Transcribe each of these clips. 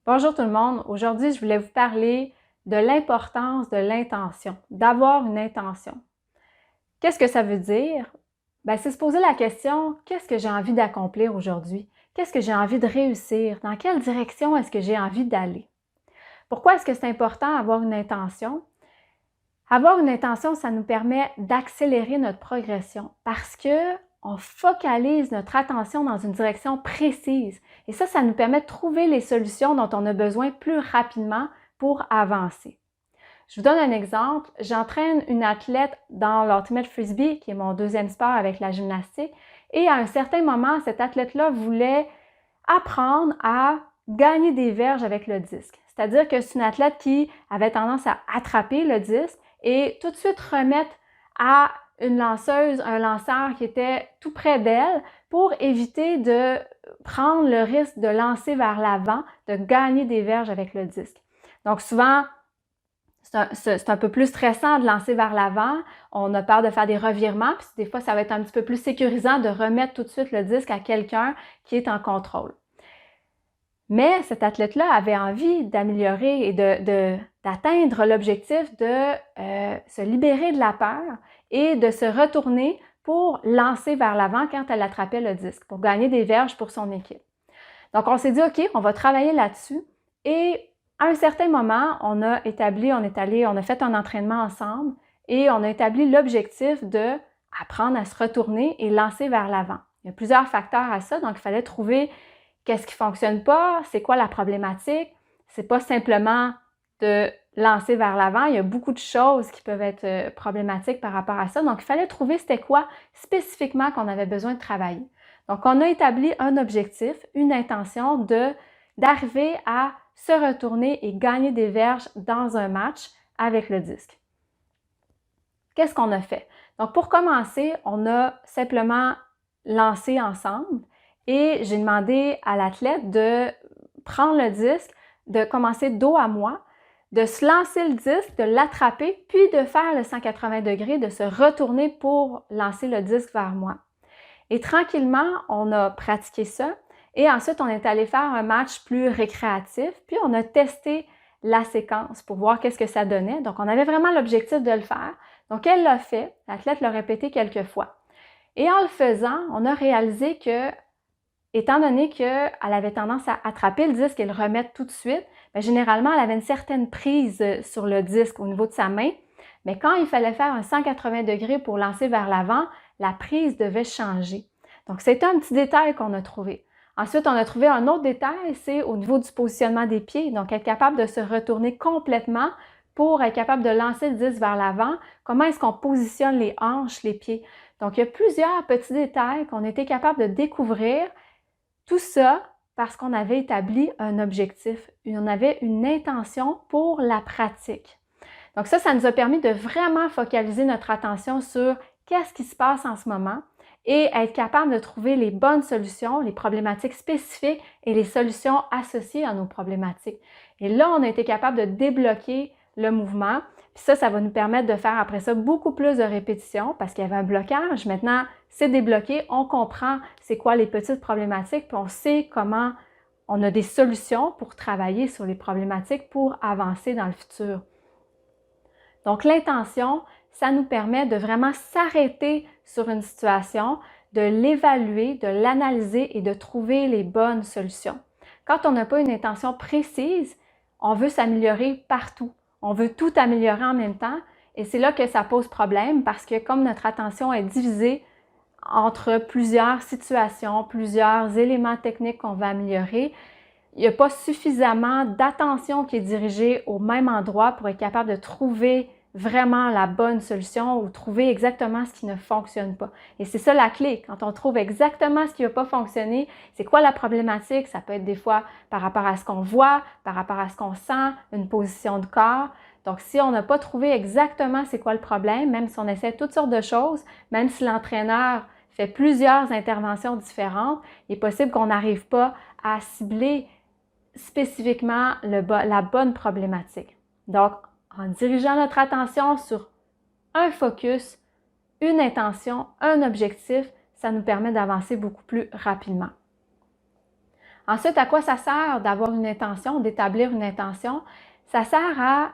Bonjour tout le monde. Aujourd'hui, je voulais vous parler de l'importance de l'intention, d'avoir une intention. Qu'est-ce que ça veut dire? C'est se poser la question, qu'est-ce que j'ai envie d'accomplir aujourd'hui? Qu'est-ce que j'ai envie de réussir? Dans quelle direction est-ce que j'ai envie d'aller? Pourquoi est-ce que c'est important d'avoir une intention? Avoir une intention, ça nous permet d'accélérer notre progression parce que on focalise notre attention dans une direction précise. Et ça nous permet de trouver les solutions dont on a besoin plus rapidement pour avancer. Je vous donne un exemple. J'entraîne une athlète dans l'Ultimate Frisbee, qui est mon deuxième sport avec la gymnastique. Et à un certain moment, cette athlète-là voulait apprendre à gagner des verges avec le disque. C'est-à-dire que c'est une athlète qui avait tendance à attraper le disque et tout de suite remettre à une lanceuse, un lanceur qui était tout près d'elle pour éviter de prendre le risque de lancer vers l'avant, de gagner des verges avec le disque. Donc souvent, c'est un peu plus stressant de lancer vers l'avant. On a peur de faire des revirements, puis des fois, ça va être un petit peu plus sécurisant de remettre tout de suite le disque à quelqu'un qui est en contrôle. Mais cette athlète-là avait envie d'améliorer et d'atteindre l'objectif de se libérer de la peur et de se retourner pour lancer vers l'avant quand elle attrapait le disque, pour gagner des verges pour son équipe. Donc, on s'est dit, OK, on va travailler là-dessus. Et à un certain moment, on a fait un entraînement ensemble et on a établi l'objectif d'apprendre à se retourner et lancer vers l'avant. Il y a plusieurs facteurs à ça, donc il fallait trouver qu'est-ce qui ne fonctionne pas, c'est quoi la problématique. C'est pas simplement de lancer vers l'avant, il y a beaucoup de choses qui peuvent être problématiques par rapport à ça. Donc, il fallait trouver c'était quoi spécifiquement qu'on avait besoin de travailler. Donc, on a établi un objectif, une intention d'arriver à se retourner et gagner des verges dans un match avec le disque. Qu'est-ce qu'on a fait? Donc, pour commencer, on a simplement lancé ensemble et j'ai demandé à l'athlète de prendre le disque, de commencer dos à moi, de se lancer le disque, de l'attraper, puis de faire le 180 degrés, de se retourner pour lancer le disque vers moi. Et tranquillement, on a pratiqué ça et ensuite on est allé faire un match plus récréatif, puis on a testé la séquence pour voir qu'est-ce que ça donnait. Donc, on avait vraiment l'objectif de le faire. Donc, elle l'a fait, l'athlète l'a répété quelques fois. Et en le faisant, on a réalisé que, étant donné qu'elle avait tendance à attraper le disque et le remettre tout de suite, généralement, elle avait une certaine prise sur le disque au niveau de sa main. Mais quand il fallait faire un 180 degrés pour lancer vers l'avant, la prise devait changer. Donc, c'est un petit détail qu'on a trouvé. Ensuite, on a trouvé un autre détail, c'est au niveau du positionnement des pieds. Donc, être capable de se retourner complètement pour être capable de lancer le disque vers l'avant. Comment est-ce qu'on positionne les hanches, les pieds? Donc, il y a plusieurs petits détails qu'on était capable de découvrir. Tout ça parce qu'on avait établi un objectif, on avait une intention pour la pratique. Donc ça nous a permis de vraiment focaliser notre attention sur qu'est-ce qui se passe en ce moment et être capable de trouver les bonnes solutions, les problématiques spécifiques et les solutions associées à nos problématiques. Et là, on a été capable de débloquer le mouvement. Puis ça va nous permettre de faire après ça beaucoup plus de répétitions parce qu'il y avait un blocage. Maintenant, c'est débloqué, on comprend c'est quoi les petites problématiques, puis on sait comment on a des solutions pour travailler sur les problématiques pour avancer dans le futur. Donc, l'intention, ça nous permet de vraiment s'arrêter sur une situation, de l'évaluer, de l'analyser et de trouver les bonnes solutions. Quand on n'a pas une intention précise, on veut s'améliorer partout. On veut tout améliorer en même temps et c'est là que ça pose problème parce que comme notre attention est divisée entre plusieurs situations, plusieurs éléments techniques qu'on va améliorer, il n'y a pas suffisamment d'attention qui est dirigée au même endroit pour être capable de trouver vraiment la bonne solution ou trouver exactement ce qui ne fonctionne pas. Et c'est ça la clé. Quand on trouve exactement ce qui ne va pas fonctionner, c'est quoi la problématique? Ça peut être des fois par rapport à ce qu'on voit, par rapport à ce qu'on sent, une position de corps. Donc, si on n'a pas trouvé exactement c'est quoi le problème, même si on essaie toutes sortes de choses, même si l'entraîneur fait plusieurs interventions différentes, il est possible qu'on n'arrive pas à cibler spécifiquement la bonne problématique. Donc, en dirigeant notre attention sur un focus, une intention, un objectif, ça nous permet d'avancer beaucoup plus rapidement. Ensuite, à quoi ça sert d'avoir une intention, d'établir une intention? Ça sert à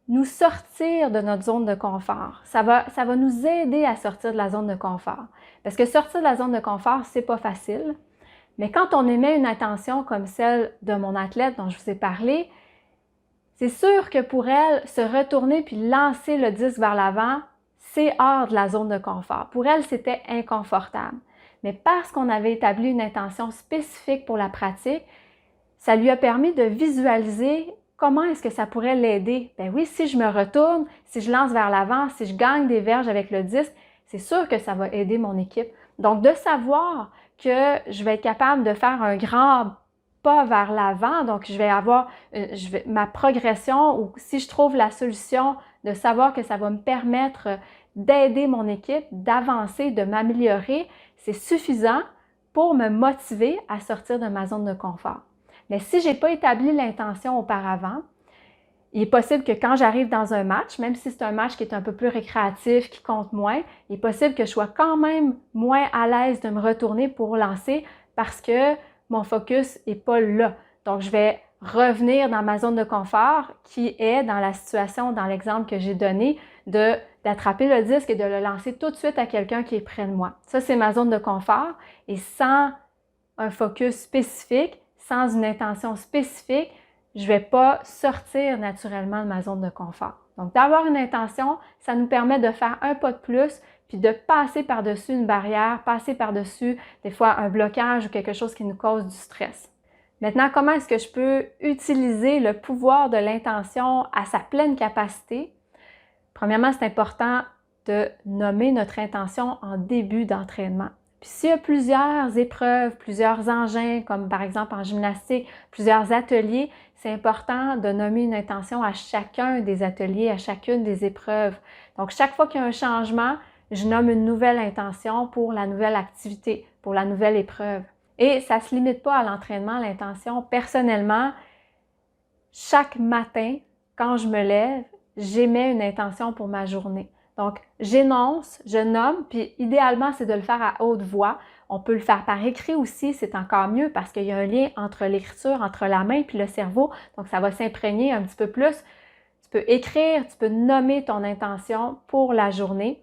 nous sortir de notre zone de confort. Ça va nous aider à sortir de la zone de confort. Parce que sortir de la zone de confort, c'est pas facile. Mais quand on émet une intention comme celle de mon athlète dont je vous ai parlé, c'est sûr que pour elle, se retourner puis lancer le disque vers l'avant, c'est hors de la zone de confort. Pour elle, c'était inconfortable. Mais parce qu'on avait établi une intention spécifique pour la pratique, ça lui a permis de visualiser comment est-ce que ça pourrait l'aider. Ben oui, si je me retourne, si je lance vers l'avant, si je gagne des verges avec le disque, c'est sûr que ça va aider mon équipe. Donc, de savoir que je vais être capable de faire un grand pas vers l'avant, donc je vais avoir ma progression ou si je trouve la solution, de savoir que ça va me permettre d'aider mon équipe, d'avancer, de m'améliorer, c'est suffisant pour me motiver à sortir de ma zone de confort. Mais si je n'ai pas établi l'intention auparavant, il est possible que quand j'arrive dans un match, même si c'est un match qui est un peu plus récréatif, qui compte moins, il est possible que je sois quand même moins à l'aise de me retourner pour lancer parce que mon focus n'est pas là. Donc, je vais revenir dans ma zone de confort qui est dans la situation, dans l'exemple que j'ai donné, d'attraper le disque et de le lancer tout de suite à quelqu'un qui est près de moi. Ça, c'est ma zone de confort et sans un focus spécifique, sans une intention spécifique, je ne vais pas sortir naturellement de ma zone de confort. Donc, d'avoir une intention, ça nous permet de faire un pas de plus, puis de passer par-dessus une barrière, passer par-dessus des fois un blocage ou quelque chose qui nous cause du stress. Maintenant, comment est-ce que je peux utiliser le pouvoir de l'intention à sa pleine capacité? Premièrement, c'est important de nommer notre intention en début d'entraînement. Puis s'il y a plusieurs épreuves, plusieurs engins, comme par exemple en gymnastique, plusieurs ateliers, c'est important de nommer une intention à chacun des ateliers, à chacune des épreuves. Donc, chaque fois qu'il y a un changement, je nomme une nouvelle intention pour la nouvelle activité, pour la nouvelle épreuve. Et ça ne se limite pas à l'entraînement, l'intention. Personnellement, chaque matin, quand je me lève, j'émets une intention pour ma journée. Donc, j'énonce, je nomme, puis idéalement, c'est de le faire à haute voix. On peut le faire par écrit aussi, c'est encore mieux parce qu'il y a un lien entre l'écriture, entre la main puis le cerveau. Donc, ça va s'imprégner un petit peu plus. Tu peux écrire, tu peux nommer ton intention pour la journée.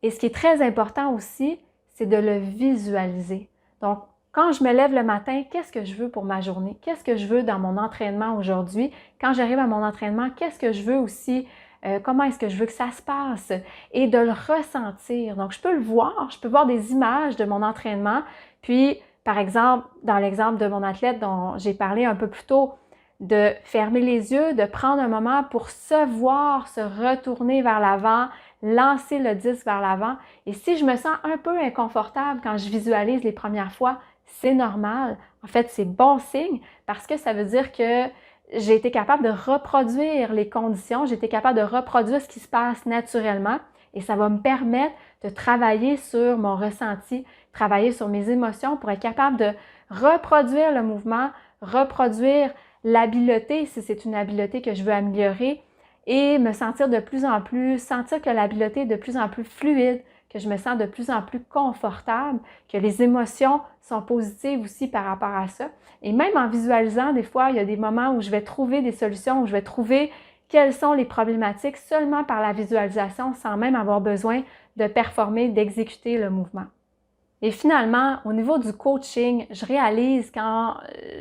Et ce qui est très important aussi, c'est de le visualiser. Donc, quand je me lève le matin, qu'est-ce que je veux pour ma journée? Qu'est-ce que je veux dans mon entraînement aujourd'hui? Quand j'arrive à mon entraînement, qu'est-ce que je veux aussi? Comment est-ce que je veux que ça se passe? Et de le ressentir. Donc, je peux le voir, je peux voir des images de mon entraînement. Puis, par exemple, dans l'exemple de mon athlète dont j'ai parlé un peu plus tôt, de fermer les yeux, de prendre un moment pour se voir, se retourner vers l'avant, lancer le disque vers l'avant. Et si je me sens un peu inconfortable quand je visualise les premières fois, c'est normal. En fait, c'est bon signe parce que ça veut dire que j'ai été capable de reproduire les conditions, j'ai été capable de reproduire ce qui se passe naturellement et ça va me permettre de travailler sur mon ressenti, travailler sur mes émotions pour être capable de reproduire le mouvement, reproduire l'habileté si c'est une habileté que je veux améliorer et me sentir de plus en plus, sentir que l'habileté est de plus en plus fluide, que je me sens de plus en plus confortable, que les émotions sont positives aussi par rapport à ça. Et même en visualisant, des fois, il y a des moments où je vais trouver des solutions, où je vais trouver quelles sont les problématiques seulement par la visualisation, sans même avoir besoin de performer, d'exécuter le mouvement. Et finalement, au niveau du coaching, je réalise quand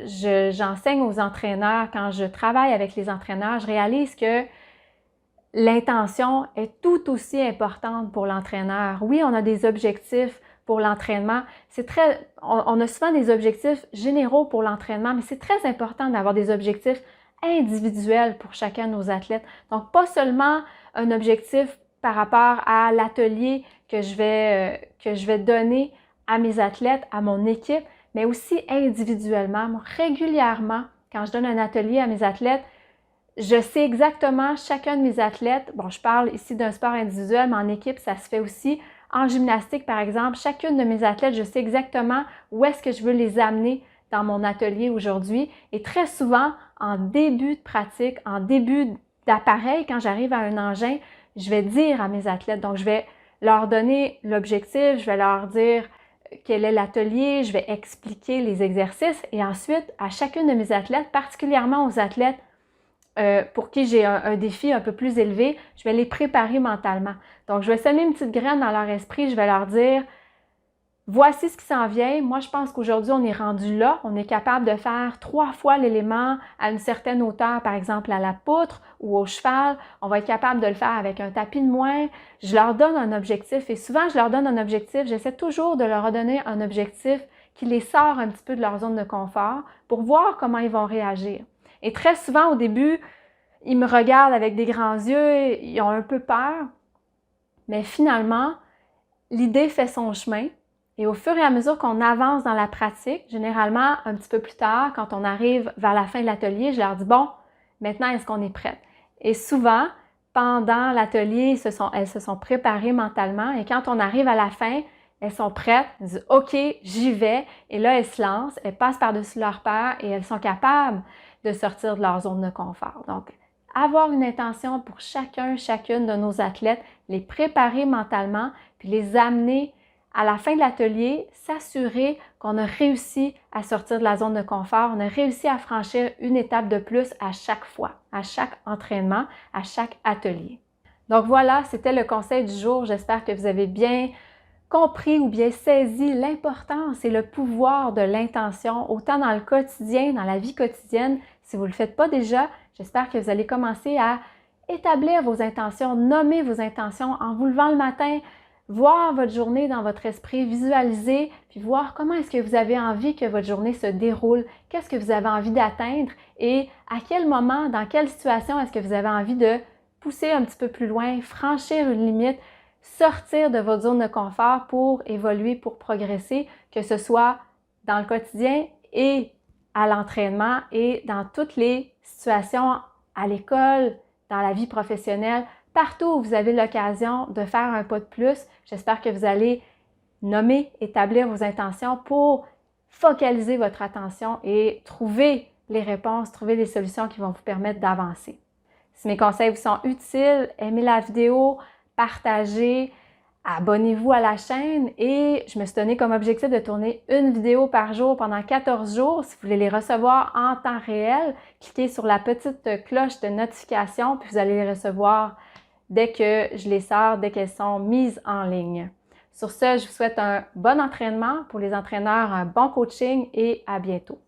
j'enseigne aux entraîneurs, quand je travaille avec les entraîneurs, je réalise que l'intention est tout aussi importante pour l'entraîneur. Oui, on a des objectifs pour l'entraînement. On a souvent des objectifs généraux pour l'entraînement, mais c'est très important d'avoir des objectifs individuels pour chacun de nos athlètes. Donc, pas seulement un objectif par rapport à l'atelier que je vais donner à mes athlètes, à mon équipe, mais aussi individuellement. Régulièrement, quand je donne un atelier à mes athlètes, je sais exactement chacun de mes athlètes, bon, je parle ici d'un sport individuel, mais en équipe, ça se fait aussi. En gymnastique, par exemple, chacune de mes athlètes, je sais exactement où est-ce que je veux les amener dans mon atelier aujourd'hui. Et très souvent, en début de pratique, en début d'appareil, quand j'arrive à un engin, je vais dire à mes athlètes, donc je vais leur donner l'objectif, je vais leur dire quel est l'atelier, je vais expliquer les exercices et ensuite, à chacune de mes athlètes, particulièrement aux athlètes pour qui j'ai un défi un peu plus élevé, je vais les préparer mentalement. Donc, je vais semer une petite graine dans leur esprit, je vais leur dire voici ce qui s'en vient. Moi, je pense qu'aujourd'hui, on est rendu là. On est capable de faire 3 fois l'élément à une certaine hauteur, par exemple à la poutre ou au cheval. On va être capable de le faire avec un tapis de moins. Je leur donne un objectif et souvent, je leur donne un objectif. J'essaie toujours de leur redonner un objectif qui les sort un petit peu de leur zone de confort pour voir comment ils vont réagir. Et très souvent, au début, ils me regardent avec des grands yeux, ils ont un peu peur. Mais finalement, l'idée fait son chemin. Et au fur et à mesure qu'on avance dans la pratique, généralement un petit peu plus tard, quand on arrive vers la fin de l'atelier, je leur dis « Bon, maintenant, est-ce qu'on est prête? » Et souvent, pendant l'atelier, elles se sont préparées mentalement et quand on arrive à la fin, elles sont prêtes, elles disent « OK, j'y vais » et là, elles se lancent, elles passent par-dessus leur peur et elles sont capables de sortir de leur zone de confort. Donc, avoir une intention pour chacune de nos athlètes, les préparer mentalement, puis les amener à la fin de l'atelier, s'assurer qu'on a réussi à sortir de la zone de confort, on a réussi à franchir une étape de plus à chaque fois, à chaque entraînement, à chaque atelier. Donc voilà, c'était le conseil du jour. J'espère que vous avez bien compris ou bien saisi l'importance et le pouvoir de l'intention, autant dans le quotidien, dans la vie quotidienne. Si vous ne le faites pas déjà, j'espère que vous allez commencer à établir vos intentions, nommer vos intentions en vous levant le matin, voir votre journée dans votre esprit, visualiser, puis voir comment est-ce que vous avez envie que votre journée se déroule, qu'est-ce que vous avez envie d'atteindre et à quel moment, dans quelle situation est-ce que vous avez envie de pousser un petit peu plus loin, franchir une limite, sortir de votre zone de confort pour évoluer, pour progresser, que ce soit dans le quotidien et à l'entraînement et dans toutes les situations à l'école, dans la vie professionnelle, partout où vous avez l'occasion de faire un pas de plus. J'espère que vous allez nommer, établir vos intentions pour focaliser votre attention et trouver les réponses, trouver les solutions qui vont vous permettre d'avancer. Si mes conseils vous sont utiles, aimez la vidéo, partagez, abonnez-vous à la chaîne et je me suis donné comme objectif de tourner une vidéo par jour pendant 14 jours. Si vous voulez les recevoir en temps réel, cliquez sur la petite cloche de notification puis vous allez les recevoir dès que je les sors, dès qu'elles sont mises en ligne. Sur ce, je vous souhaite un bon entraînement. Pour les entraîneurs, un bon coaching et à bientôt.